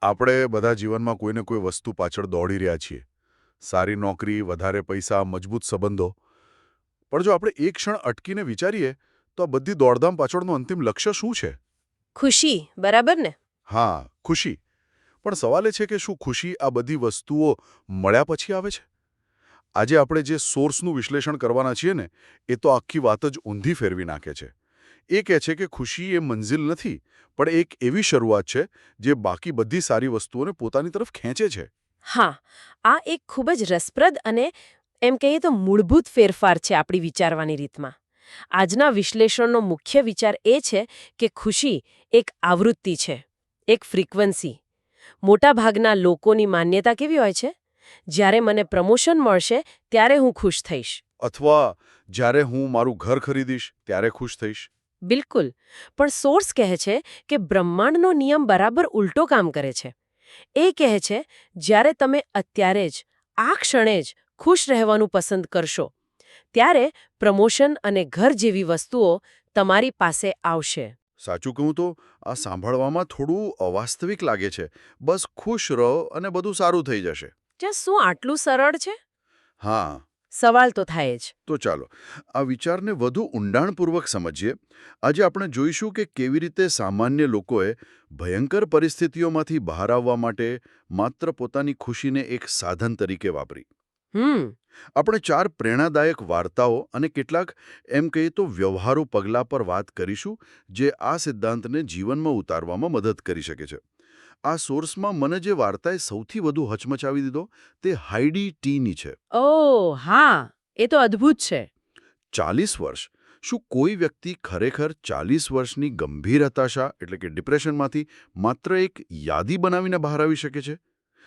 આપણે બધા જીવનમાં કોઈને કોઈ વસ્તુ પાછળ દોડી રહ્યા છીએ. સારી નોકરી, વધારે પૈસા, મજબૂત સંબંધો. પણ જો આપણે એક ક્ષણ અટકીને વિચારીએ તો આ બધી દોડધામ પાછળનું અંતિમ લક્ષ્ય શું છે? ખુશી, બરાબર ને? હા, ખુશી. પણ સવાલ એ છે કે શું ખુશી આ બધી વસ્તુઓ મળ્યા પછી આવે છે? આજે આપણે જે સોર્સનું વિશ્લેષણ કરવાના છીએ ને, એ તો આખી વાત જ ઊંધી ફેરવી નાખે છે. એ કહે છે કે ખુશી એ મંઝિલ નથી, પણ એક એવી શરૂઆત છે જે બાકી બધી સારી વસ્તુઓને પોતાની તરફ ખેંચે છે. હા, આ એક ખૂબ જ રસપ્રદ અને એમ કહીએ તો મૂળભૂત ફેરફાર છે આપણી વિચારવાની રીતમાં. આજના વિશ્લેષણનો મુખ્ય વિચાર એ છે કે ખુશી એક આવૃત્તિ છે, એક ફ્રીક્વન્સી. મોટાભાગના લોકોની માન્યતા કેવી હોય છે? જ્યારે મને પ્રમોશન મળશે ત્યારે હું ખુશ થઈશ. અથવા જ્યારે હું મારું ઘર ખરીદીશ ત્યારે ખુશ થઈશ. બિલકુલ. પણ સોર્સ કહે છે કે બ્રહ્માંડનો નિયમ બરાબર ઉલટો કામ કરે છે. એ કહે છે જ્યારે તમે અત્યારે જ, આ ક્ષણે જ ખુશ રહેવાનું પસંદ કરશો, ત્યારે પ્રમોશન અને ઘર જેવી વસ્તુઓ તમારી પાસે આવશે. સાચું કહું તો આ સાંભળવામાં થોડું અવાસ્તવિક લાગે છે. બસ ખુશ રહો અને બધું સારું થઈ જશે. શું આટલું સરળ છે? હા. સવાલ તો થાય જ. તો ચાલો આ વિચારને વધુ ઊંડાણપૂર્વક સમજીએ. આજે આપણે જોઈશું કે કેવી રીતે સામાન્ય લોકોએ ભયંકર પરિસ્થિતિઓમાંથી બહાર આવવા માટે માત્ર પોતાની ખુશીને એક સાધન તરીકે વાપરી. આપણે 4 પ્રેરણાદાયક વાર્તાઓ અને કેટલાક એમ કહીએ તો વ્યવહારુ પગલાં પર વાત કરીશું જે આ સિદ્ધાંતને જીવનમાં ઉતારવામાં મદદ કરી શકે છે. આ સોર્સમાં મને જે વાર્તાએ સૌથી વધુ હચમચાવી દીધો તે હાઇડી ટીની છે. ઓહ હા, એ તો અદ્ભુત છે. 40 વર્ષ. શું કોઈ વ્યક્તિ ખરેખર 40 વર્ષની ગંભીર હતાશા એટલે કે ડિપ્રેશનમાંથી માત્ર એક યાદી બનાવીને બહાર આવી શકે છે?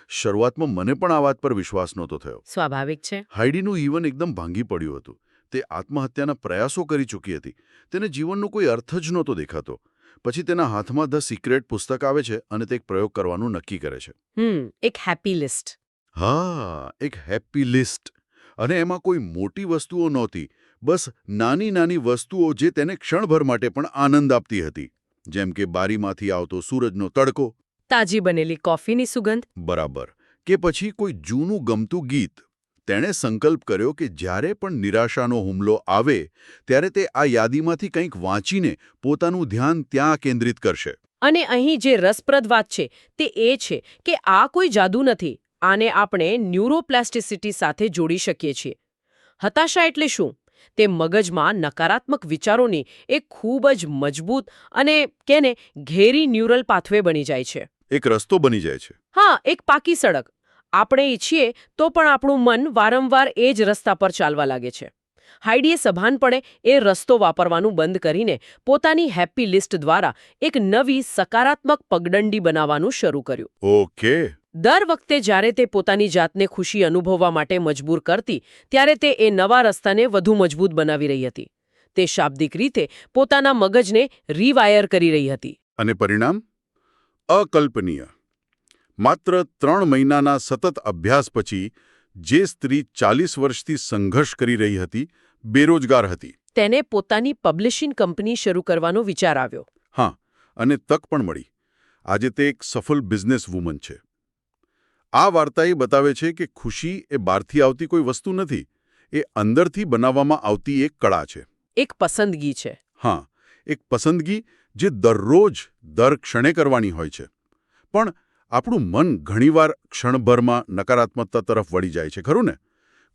શરૂઆતમાં મને પણ આ વાત પર વિશ્વાસ નહોતો થયો. સ્વાભાવિક છે. હાઇડીનું જીવન એકદમ ભાંગી પડ્યું હતું. તે આત્મહત્યાના પ્રયાસો કરી ચૂકી હતી. તેને જીવનનો કોઈ અર્થ જ નહોતો દેખાતો. પછી તેના હાથમાં ધ સિક્રેટ પુસ્તક આવે છે અને તે એક પ્રયોગ કરવાનું નક્કી કરે છે. એક હેપી લિસ્ટ. હા, એક હેપી લિસ્ટ. અને એમાં કોઈ મોટી વસ્તુઓ નહોતી. બસ નાની નાની વસ્તુઓ જે તેને ક્ષણભર માટે પણ આનંદ આપતી હતી. જેમ કે બારીમાંથી આવતો સૂરજનો તડકો. તાજી બનેલી કોફીની સુગંધ. બરાબર. કે પછી કોઈ જૂનું ગમતું ગીત. તેણે સંકલ્પ કર્યો કે જ્યારે પણ નિરાશાનો હુમલો આવે ત્યારે તે આ યાદીમાંથી કંઈક વાંચીને પોતાનું ધ્યાન ત્યાં કેન્દ્રિત કરશે. અને અહીં જે રસપ્રદ વાત છે તે એ છે કે આ કોઈ જાદુ નથી. આને આપણે ન્યુરોપ્લાસ્ટિસિટી સાથે જોડી શકીએ છીએ. હતાશા એટલે શું? તે મગજમાં નકારાત્મક વિચારોની એક ખૂબ જ મજબૂત અને કેને ઘેરી ન્યુરલ પાથવે બની જાય છે. એક રસ્તો બની જાય છે. હા, એક પાકી સડક. આપણે ઈચ્છીએ તો પણ આપણું મન વારંવાર એ જ રસ્તા પર ચાલવા લાગે છે. હાઇડીએ સભાનપણે એ રસ્તો વાપરવાનું બંધ કરીને પોતાની હેપી લિસ્ટ દ્વારા એક નવી સકારાત્મક પગદંડી બનાવવાનું શરૂ કર્યું. ઓકે. દર વખતે જ્યારે તે પોતાની જાતને ખુશી અનુભવવા માટે મજબૂર કરતી, ત્યારે તે એ નવા રસ્તાને વધુ મજબૂત બનાવી રહી હતી. તે શાબ્દિક રીતે પોતાના મગજને રીવાયર કરી રહી હતી. અને પરિણામ? અકલ્પનીય. માત્ર 3 મહિનાના સતત અભ્યાસ પછી જે સ્ત્રી 40 વર્ષથી સંઘર્ષ કરી રહી હતી, બેરોજગાર હતી. તેને પોતાની પબ્લિશિંગ કંપની શરૂ કરવાનો વિચાર આવ્યો. હા, અને તક પણ મળી. આજે તે એક સફળ બિઝનેસ વુમન છે. આ વાર્તા એ બતાવે છે કે ખુશી એ બહારથી આવતી કોઈ વસ્તુ નથી. એ અંદરથી બનાવવામાં આવતી એક કળા છે. એક પસંદગી છે. હા, એક પસંદગી જે દરરોજ દર ક્ષણે કરવાની હોય છે. પણ આપણું મન ઘણીવાર ક્ષણભરમાં નકારાત્મકતા તરફ વળી જાય છે, ખરું ને?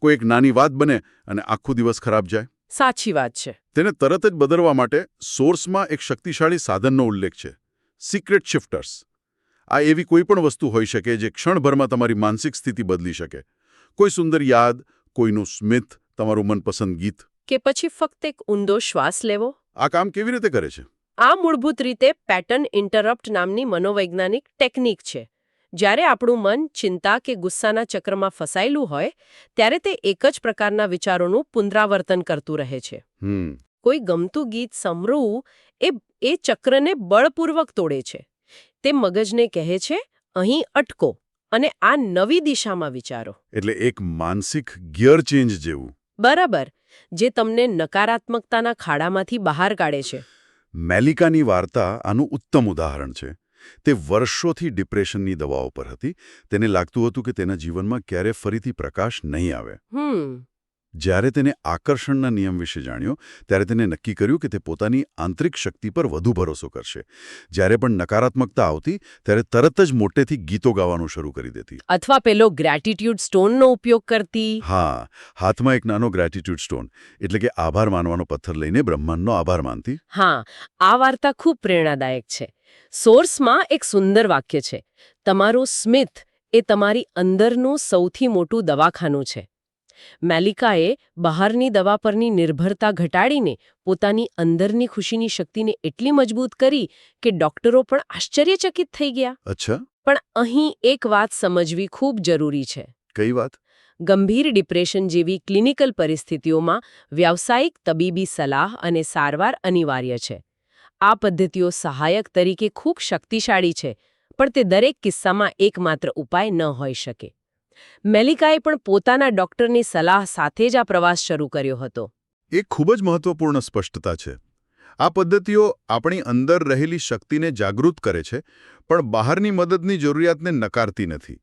કોઈ એક નાની વાત બને અને આખો દિવસ ખરાબ જાય. સાચી વાત છે. તેને તરત જ બદલવા માટે સોર્સમાં એક શક્તિશાળી સાધનનો ઉલ્લેખ છે. સિક્રેટ શિફ્ટર્સ. આ એવી કોઈ પણ વસ્તુ હોઈ શકે જે ક્ષણભરમાં તમારી માનસિક સ્થિતિ બદલી શકે. કોઈ સુંદર યાદ, કોઈનું સ્મિત, તમારું મનપસંદ ગીત. કે પછી ફક્ત એક ઊંડો શ્વાસ લેવો. આ કામ કેવી રીતે કરે છે? આ મૂળભૂત રીતે પેટર્ન ઇન્ટરપ્ટ નામની મનોવૈજ્ઞાનિક ટેકનિક છે. જ્યારે આપણું મન ચિંતા કે ગુસ્સાના ચક્રમાં ફસાયેલું હોય ત્યારે તે એક જ પ્રકારના વિચારોનું પુનરાવર્તન કરતું રહે છે. કોઈ ગમતું ગીત સાંભળવું એ ચક્રને બળપૂર્વક તોડે છે. તે મગજને કહે છે, અહીં અટકો અને આ નવી દિશામાં વિચારો. એટલે એક માનસિક ગિયર ચેન્જ જેવું. બરાબર, જે તમને નકારાત્મકતાના ખાડામાંથી બહાર કાઢે છે. મેલિકાની વાર્તા આનું ઉત્તમ ઉદાહરણ છે. તે વર્ષોથી ડિપ્રેશનની દવાઓ પર હતી. તેને લાગતું હતું કે તેના જીવનમાં ક્યારે ફરીથી પ્રકાશ નહીં આવે. જ્યારે તેને આકર્ષણના નિયમ વિશે જાણ્યો ત્યારે તેને નક્કી કર્યું કે તે પોતાની આંતરિક શક્તિ પર વધુ ભરોસો કરશે. જ્યારે પણ નકારાત્મકતા આવતી ત્યારે તરત જ મોટેથી ગીતો ગાવાનું શરૂ કરી દેતી. અથવા પેલો ગ્રેટિટ્યુડ સ્ટોનનો ઉપયોગ કરતી. હા, હાથમાં એક નાનો ગ્રેટિટ્યુડ સ્ટોન એટલે કે આભાર માનવાનો પથ્થર લઈને બ્રહ્માંડનો આભાર માનતી. હા, આ વાર્તા ખૂબ પ્રેરણાદાયક છે. સોર્સમાં એક સુંદર વાક્ય છે, તમારું સ્મિત એ તમારી અંદરનું સૌથી મોટું દવાખાનું છે. મેલિકાએ બહારની દવા પરની નિર્ભરતા ઘટાડીને પોતાની અંદરની ખુશીની શક્તિને એટલી મજબૂત કરી કે ડોક્ટરો પણ આશ્ચર્યચકિત થઈ ગયા. અચ્છા, પણ અહીં એક વાત સમજવી ખૂબ જરૂરી છે. કઈ વાત? ગંભીર ડિપ્રેશન જેવી ક્લિનિકલ પરિસ્થિતિઓમાં વ્યાવસાયિક તબીબી સલાહ અને સારવાર અનિવાર્ય છે. આ પદ્ધતિઓ સહાયક તરીકે ખૂબ શક્તિશાળી છે, પણ તે દરેક કિસ્સામાં એકમાત્ર ઉપાય ન હોઈ શકે. મેલિકાએ પણ પોતાના ડોક્ટરની સલાહ સાથે જ આ પ્રવાસ શરૂ કર્યો હતો. એ ખૂબ જ મહત્વપૂર્ણ સ્પષ્ટતા છે. આ પદ્ધતિઓ આપણી અંદર રહેલી શક્તિને જાગૃત કરે છે, પણ બહારની મદદની જરૂરિયાતને નકારતી નથી.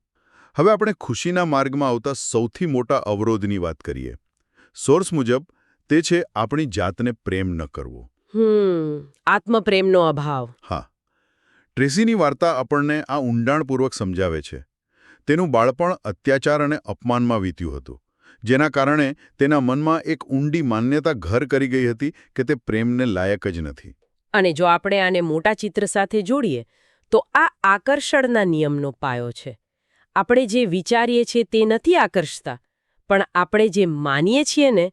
હવે આપણે ખુશીના માર્ગમાં આવતા સૌથી મોટા અવરોધની વાત કરીએ. સોર્સ મુજબ તે છે આપણી જાતને પ્રેમ ન કરવો. આત્મપ્રેમનો અભાવ. હા, ટ્રેસીની વાર્તા આપણને આ ઊંડાણપૂર્વક સમજાવે છે. તેનું બાળપણ અત્યાચાર અને અપમાનમાં વીત્યું હતું, જેના કારણે તેના મનમાં એક ઊંડી માન્યતા ઘર કરી ગઈ હતી કે તે પ્રેમને લાયક જ નથી. અને જો આપણે આને મોટા ચિત્ર સાથે જોડીએ તો આ આકર્ષણના નિયમનો પાયો છે. આપણે જે વિચારીએ છીએ તે નથી આકર્ષતા, પણ આપણે જે માનીએ છીએ ને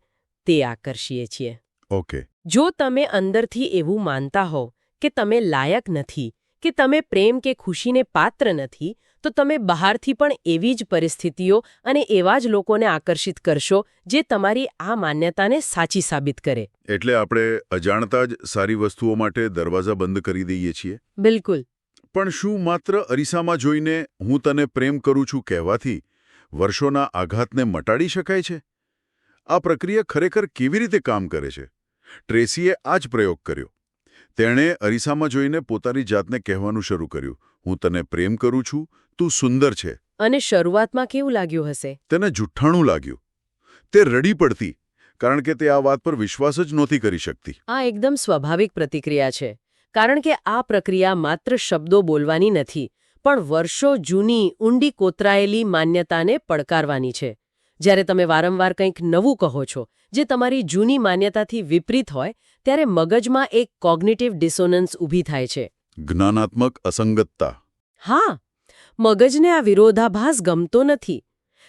તે આકર્ષીએ છીએ. ઓકે. જો તમે અંદરથી એવું માનતા હોવ કે તમે લાયક નથી, કે તમે પ્રેમ કે ખુશીને પાત્ર નથી, તો તમે બહારથી પણ એવી જ પરિસ્થિતિઓ અને એવા જ લોકોને આકર્ષિત કરશો જે તમારી આ માન્યતાને સાચી સાબિત કરે. એટલે આપણે અજાણતા જ સારી વસ્તુઓ માટે દરવાજા બંધ કરી દઈએ છીએ. બિલકુલ. પણ શું માત્ર અરીસામાં જોઈને હું તને પ્રેમ કરું છું કહેવાથી વર્ષોના આઘાતને મટાડી શકાય છે? આ પ્રક્રિયા ખરેખર કેવી રીતે કામ કરે છે? ટ્રેસીએ આ જ પ્રયોગ કર્યો. તેણે અરીસામાં જોઈને પોતાની જાતને કહેવાનું શરૂ કર્યું, હું તને પ્રેમ કરું છું, તું સુંદર છે. અને શરૂઆતમાં કેવું લાગ્યું હશે? તેને જુઠ્ઠાણું લાગ્યું. તે રડી પડતી, કારણ કે તે આ વાત પર વિશ્વાસ જ નહોતી કરી શકતી. આ એકદમ સ્વાભાવિક પ્રતિક્રિયા છે, કારણ કે આ પ્રક્રિયા માત્ર શબ્દો બોલવાની નથી, પણ વર્ષો જૂની ઊંડી કોતરાયેલી માન્યતાને પડકારવાની છે. જ્યારે તમે વારંવાર કંઈક નવું કહો છો, જે તમારી જૂની માન્યતાથી વિપરીત હોય, ત્યારે મગજમાં એક કોગ્નિટિવ ડિસોનન્સ ઊભી થાય છે. જ્ઞાનાત્મક અસંગતતા. હા, મગજને આ વિરોધાભાસ ગમતો નથી.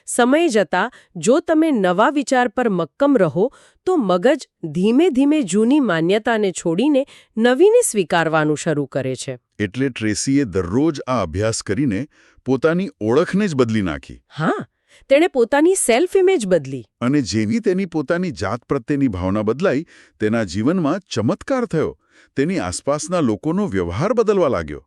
સમય જતાં જો તમે નવા વિચાર પર મક્કમ રહો તો મગજ ધીમે ધીમે જૂની માન્યતાને છોડીને નવીને સ્વીકારવાનું શરૂ કરે છે. એટલે ટ્રેસીએ દરરોજ આ અભ્યાસ કરીને પોતાની ઓળખને જ બદલી નાખી. હા, તેણે પોતાની સેલ્ફ ઇમેજ બદલી. અને જેવી તેની પોતાની જાત પ્રત્યેની ભાવના બદલાઈ, તેના જીવનમાં ચમત્કાર થયો. તેની આસપાસના લોકોનો વ્યવહાર બદલવા લાગ્યો.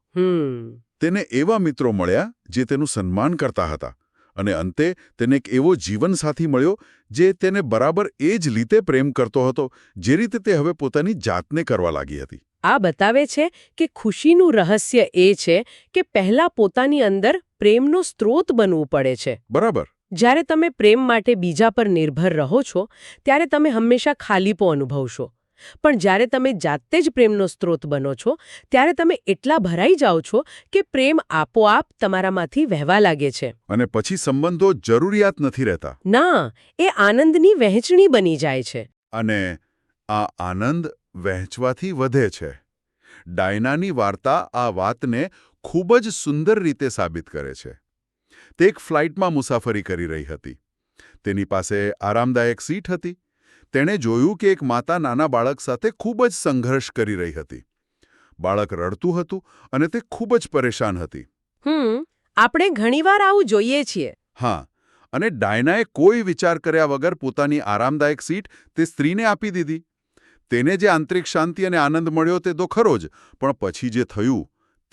તેને એવા મિત્રો મળ્યા જે તેનું સન્માન કરતા હતા, અને અંતે તેને એક એવો જીવનસાથી મળ્યો જે તેને બરાબર એ જ રીતે પ્રેમ કરતો હતો જે રીતે તે હવે પોતાની જાતને કરવા લાગી હતી. આ બતાવે છે કે ખુશીનું રહસ્ય એ છે કે પહેલા પોતાની અંદર પ્રેમનો સ્ત્રોત બનવું પડે છે. બરાબર. જ્યારે તમે પ્રેમ માટે બીજા પર નિર્ભર રહો છો ત્યારે તમે હંમેશા ખાલીપો અનુભવશો. પણ જ્યારે તમે જાતે જ પ્રેમનો સ્ત્રોત બનો છો ત્યારે તમે એટલા ભરાઈ જાઓ છો કે પ્રેમ આપોઆપ તમારામાંથી વહેવા લાગે છે. અને પછી સંબંધો જરૂરિયાત નથી રહેતા. ના, એ આનંદની વહેંચણી બની જાય છે. અને આ આનંદ વહેંચવાથી વધે છે. ડાયનાની વાર્તા આ વાતને ખૂબ જ સુંદર રીતે સાબિત કરે છે. તે એક ફ્લાઇટમાં મુસાફરી કરી રહી હતી. તેની પાસે આરામદાયક સીટ હતી. તેણે જોયું કે એક માતા નાના બાળક સાથે ખૂબ જ સંઘર્ષ કરી રહી હતી. બાળક રડતું હતું અને તે ખૂબ જ પરેશાન હતી. આપણે ઘણીવાર આવું જોઈએ છીએ. હા, અને ડાયનાએ કોઈ વિચાર કર્યા વગર પોતાની આરામદાયક સીટ તે સ્ત્રીને આપી દીધી. તેને જે આંતરિક શાંતિ અને આનંદ મળ્યો તે તો ખરો જ, પણ પછી જે થયું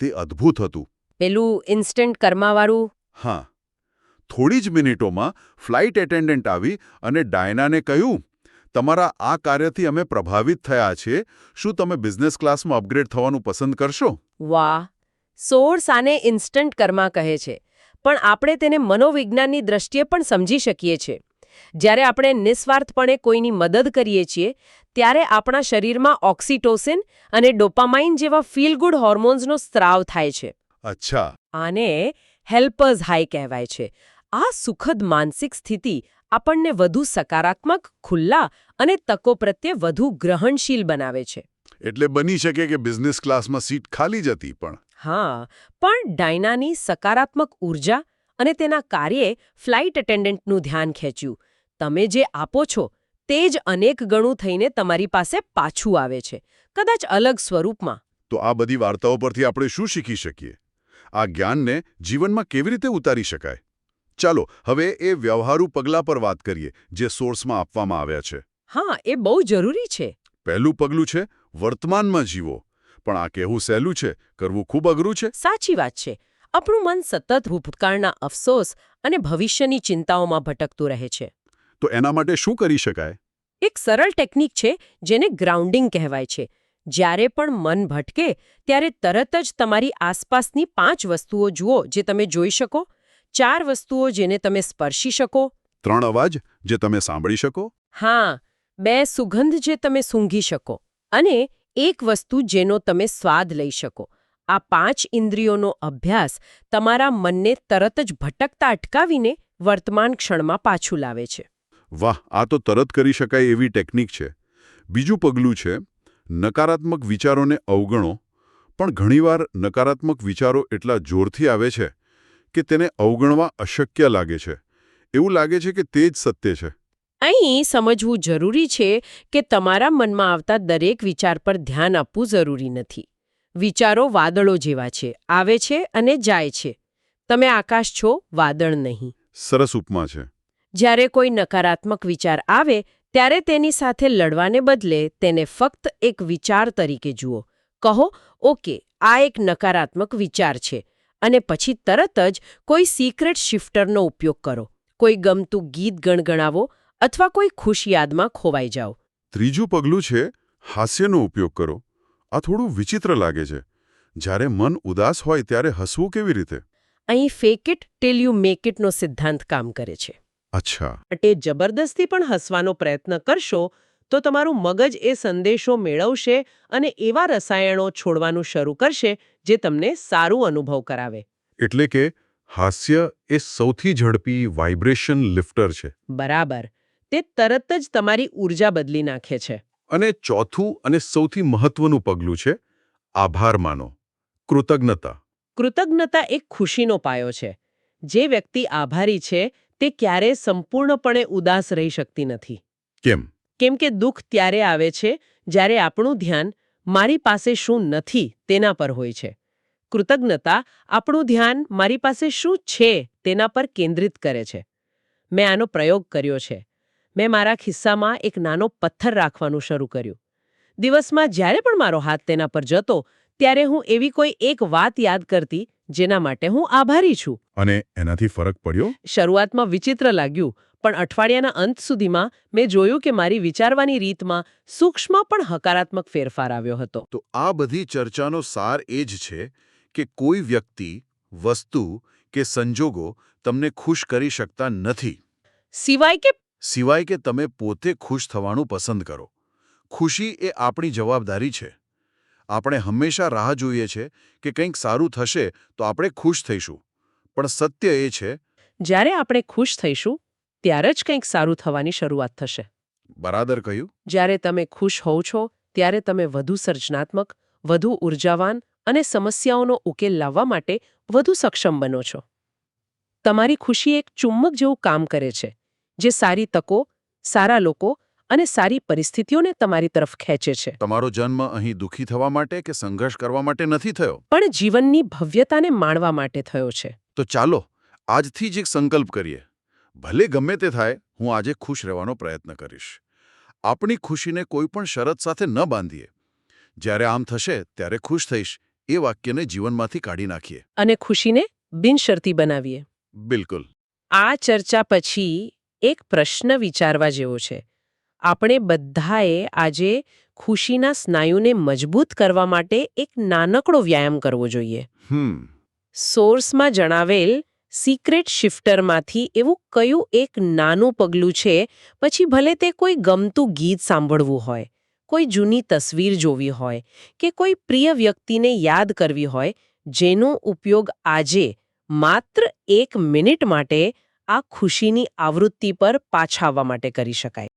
તે અદ્ભુત હતું. પેલું ઇન્સ્ટન્ટ કર્માવાળું. હા, થોડી જ મિનિટોમાં ફ્લાઇટ એટેન્ડન્ટ આવી અને ડાયનાને કહ્યું, તમારા આ કાર્યથી અમે પ્રભાવિત થયા છીએ. શું તમે બિઝનેસ ક્લાસમાં અપગ્રેડ થવાનું પસંદ કરશો? વાહ, સોર્સ આને ઇન્સ્ટન્ટ કર્મા કહે છે, પણ આપણે તેને મનોવિજ્ઞાનની દ્રષ્ટિએ પણ સમજી શકીએ છીએ. જ્યારે આપણે નિસ્વાર્થપણે કોઈની મદદ કરીએ છીએ ત્યારે આપણા શરીરમાં ઓક્સિટોસિન અને ડોપામાઇન જેવા ફીલ ગુડ હોર્મોન્સનો સ્ત્રાવ થાય છે. અચ્છા. આને હેલ્પર્સ હાઈ કહેવાય છે. આ સુખદ માનસિક સ્થિતિ આપણને વધુ સકારાત્મક, ખુલ્લા અને તકો પ્રત્યે વધુ ગ્રહણશીલ બનાવે છે. એટલે બની શકે કે બિઝનેસ ક્લાસમાં સીટ ખાલી જ હતી પણ. હા, પણ ડાયનાની સકારાત્મક ઉર્જા અને તેના કાર્યે ફ્લાઇટ એટેન્ડન્ટનું ધ્યાન ખેંચ્યું. તમે જે આપો છો તે જ અનેક ગણું થઈને તમારી પાસે પાછું આવે છે, કદાચ અલગ સ્વરૂપમાં. તો આ બધી વાર્તાઓ પરથી આપણે શું શીખી શકીએ? આ જ્ઞાનને જીવનમાં કેવી રીતે ઉતારી શકાય? ચાલો હવે એ વ્યવહારુ પગલાં પર વાત કરીએ જે સોર્સમાં આપવામાં આવ્યા છે. હા, એ બહુ જરૂરી છે. પહેલું પગલું છે વર્તમાનમાં જીવો. પણ આ કહેવું સહેલું છે, કરવું ખૂબ અઘરું છે. સાચી વાત છે. આપણું મન સતત ભૂતકાળના અફસોસ અને ભવિષ્યની ચિંતાઓમાં ભટકતું રહે છે. તો એના માટે શું કરી શકાય? એક સરળ ટેકનિક છે જેને ગ્રાઉન્ડિંગ કહેવાય છે. જ્યારે પણ મન ભટકે ત્યારે તરત જ તમારી આસપાસની 5 વસ્તુઓ જુઓ જે તમે જોઈ શકો, 4 વસ્તુઓ જેને તમે સ્પર્શી શકો, 3 અવાજ જે તમે સાંભળી શકો, હા, 2 સુગંધ જે તમે સૂંઘી શકો અને 1 વસ્તુ જેનો તમે સ્વાદ લઈ શકો. આ 5 ઇન્દ્રિયોનો અભ્યાસ તમારા મનને તરત જ ભટકતા અટકાવીને વર્તમાન ક્ષણમાં પાછું લાવે છે. વાહ, આ તો તરત કરી શકાય એવી ટેકનિક છે. બીજું પગલું છે નકારાત્મક વિચારોને અવગણો. પણ ઘણીવાર નકારાત્મક વિચારો એટલા જોરથી આવે છે કે તેને અવગણવા અશક્ય લાગે છે. એવું લાગે છે કે તે જ સત્ય છે. અહીં સમજવું જરૂરી છે કે તમારા મનમાં આવતા દરેક વિચાર પર ધ્યાન આપવું જરૂરી નથી. વિચારો વાદળો જેવા છે, આવે છે અને જાય છે. તમે આકાશ છો, વાદળ નહીં. સરસ ઉપમા છે. જ્યારે કોઈ નકારાત્મક વિચાર આવે ત્યારે તેની સાથે લડવાને બદલે તેને ફક્ત એક વિચાર તરીકે જુઓ. કહો, ઓકે, આ એક નકારાત્મક વિચાર છે, અને પછી તરત જ કોઈ સિક્રેટ શિફ્ટરનો ઉપયોગ કરો. કોઈ ગમતું ગીત ગણગણાવો અથવા કોઈ ખુશ યાદમાં ખોવાઈ જાઓ. ત્રીજું પગલું છે હાસ્યનો ઉપયોગ કરો. આ થોડું વિચિત્ર લાગે છે. જ્યારે મન ઉદાસ હોય ત્યારે હસવું કેવી રીતે? અહીં fake it till you make ઇટનો સિદ્ધાંત કામ કરે છે. અચ્છા. એટલે જબરદસ્તી પણ હસવાનો પ્રયત્ન કરશો તો તમારું મગજ એ સંદેશો મેળવશે અને એવા રસાયણો છોડવાનું શરૂ કરશે જે તમને સારું અનુભવ કરાવે. એટલે કે હાસ્ય એ સૌથી ઝડપી વાઇબ્રેશન લિફ્ટર છે. બરાબર. તે તરત જ તમારી ઊર્જા બદલી નાખે છે. અને ચોથું અને સૌથી મહત્વનું પગલું છે આભાર માનો, કૃતજ્ઞતા. કૃતજ્ઞતા એક ખુશીનો પાયો છે. જે વ્યક્તિ આભારી છે તે ક્યારેય સંપૂર્ણપણે ઉદાસ રહી શકતી નથી. કેમ? કેમ કે દુઃખ ત્યારે આવે છે જ્યારે આપણું ધ્યાન મારી પાસે શું નથી તેના પર હોય છે. કૃતજ્ઞતા આપણું ધ્યાન મારી પાસે શું છે તેના પર કેન્દ્રિત કરે છે. મેં આનો પ્રયોગ કર્યો છે. મેં મારા ખિસ્સામાં એક નાનો પથ્થર રાખવાનું શરૂ કર્યું. દિવસમાં જ્યારે પણ મારો હાથ તેના પર જતો ત્યારે હું એવી કોઈ એક વાત યાદ કરતી જેના માટે હું આભારી છું. અને એનાથી ફરક પડ્યો? શરૂઆતમાં વિચિત્ર લાગ્યું, પણ અઠવાડિયાના અંત સુધીમાં મેં જોયું કે મારી વિચારવાની રીતમાં સૂક્ષ્મ પણ હકારાત્મક ફેરફાર આવ્યો હતો. તો આ બધી ચર્ચાનો સાર એ જ છે કે કોઈ વ્યક્તિ, વસ્તુ કે સંજોગો તમને ખુશ કરી શકતા નથી. સિવાય કે તમે પોતે ખુશ થવાનું પસંદ કરો. ખુશી એ આપણી જવાબદારી છે. આપણે હંમેશા રાહ જોઈએ છે કે કંઈક સારું થશે તો આપણે ખુશ થઈશું. પણ સત્ય એ છે, જ્યારે આપણે ખુશ થઈશું ત્યારે જ કંઈક સારું થવાની શરૂઆત થશે. બરાબર કહ્યું. જ્યારે તમે ખુશ હોવ છો ત્યારે તમે વધુ સર્જનાત્મક, વધુ ઉર્જાવાન અને સમસ્યાઓનો ઉકેલ લાવવા માટે વધુ સક્ષમ બનો છો. તમારી ખુશી એક ચુંબક જેવું કામ કરે છે જે સારી તકો, સારા લોકો અને સારી પરિસ્થિતિઓને તમારી તરફ ખેંચે છે. તમારો જન્મ અહીં દુઃખી થવા માટે કે સંઘર્ષ કરવા માટે નથી થયો. પણ જીવનની ભવ્યતાને માણવા માટે થયો છે. તો ચાલો આજથી જ એક સંકલ્પ કરીએ. ભલે ગમે તે થાય, હું આજે ખુશ રહેવાનો પ્રયત્ન કરીશ. આપણી ખુશીને કોઈ પણ શરત સાથે ન બાંધીએ. જ્યારે આમ થશે ત્યારે ખુશ થઈશ એ વાક્યને જીવનમાંથી કાઢી નાખીએ. અને ખુશીને બિનશરતી બનાવીએ. બિલકુલ. આ ચર્ચા પછી એક પ્રશ્ન વિચારવા જેવો છે. આપણે બધાએ આજે ખુશીના સ્નાયુને મજબૂત કરવા માટે એક નાનકડો વ્યાયામ કરવો જોઈએ. સોર્સમાં જણાવેલ સિક્રેટ શિફ્ટરમાંથી એવું કયું એક નાનું પગલું છે, પછી ભલે તે કોઈ ગમતું ગીત સાંભળવું હોય, કોઈ જૂની તસવીર જોવી હોય કે કોઈ પ્રિય વ્યક્તિને યાદ કરવી હોય, જેનો ઉપયોગ આજે માત્ર 1 મિનિટ માટે આ ખુશીની આવૃત્તિ પર પાછા આવવા માટે કરી શકાય.